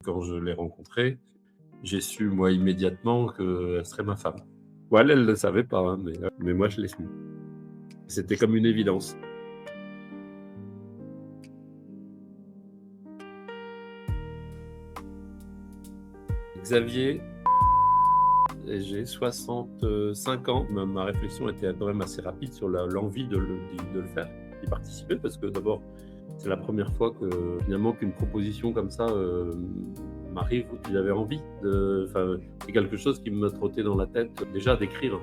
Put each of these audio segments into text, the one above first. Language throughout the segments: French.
Quand je l'ai rencontrée, j'ai su moi immédiatement qu'elle serait ma femme. Ouais, elle le savait pas, hein, mais moi je l'ai su. C'était comme une évidence. Xavier, et j'ai 65 ans. Ma réflexion était quand même assez rapide sur l'envie de le faire, d'y participer, parce que d'abord, c'est la première fois que finalement qu'une proposition comme ça m'arrive où j'avais envie c'est quelque chose qui me trottait dans la tête déjà d'écrire.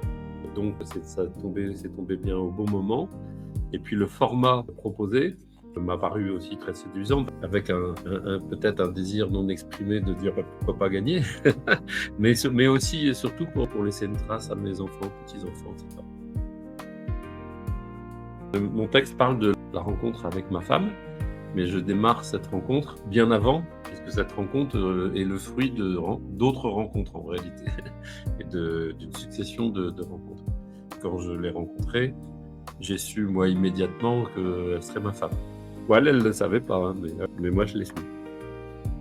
Donc c'est tombé bien au bon moment. Et puis le format proposé m'a paru aussi très séduisant, avec peut-être un désir non exprimé de dire pourquoi pas gagner, mais aussi et surtout pour laisser une trace à mes enfants, petits-enfants, etc. Mon texte parle de la rencontre avec ma femme, mais je démarre cette rencontre bien avant, puisque cette rencontre est le fruit d'autres rencontres en réalité, et d'une succession de rencontres. Quand je l'ai rencontrée, j'ai su moi immédiatement qu'elle serait ma femme. Ouais, elle le savait pas, hein, mais moi je l'ai su.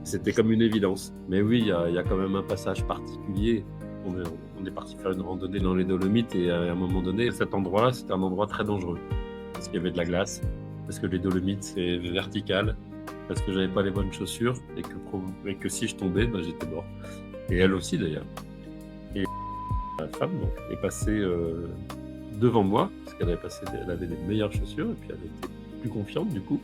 C'était comme une évidence. Mais oui, il y a quand même un passage particulier. On est parti faire une randonnée dans les Dolomites et à un moment donné, cet endroit-là, c'était un endroit très dangereux. Parce qu'il y avait de la glace, parce que les Dolomites, c'est vertical, parce que j'avais pas les bonnes chaussures et que si je tombais, j'étais mort. Et elle aussi d'ailleurs. Et la femme donc, est passée devant moi, parce elle avait les meilleures chaussures et puis elle était plus confiante du coup.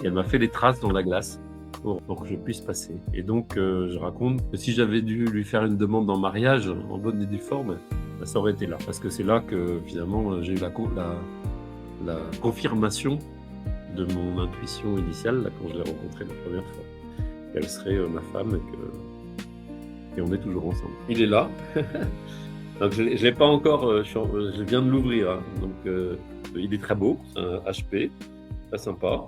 Et elle m'a fait des traces dans la glace pour que je puisse passer. Et donc je raconte que si j'avais dû lui faire une demande en mariage en bonne et due forme, ça aurait été là. Parce que c'est là que finalement j'ai eu la confirmation de mon intuition initiale là, quand je l'ai rencontrée la première fois. Qu'elle serait ma femme et on est toujours ensemble. Il est là. Donc je l'ai pas encore, je viens de l'ouvrir, hein. Donc il est très beau, c'est un HP, très sympa.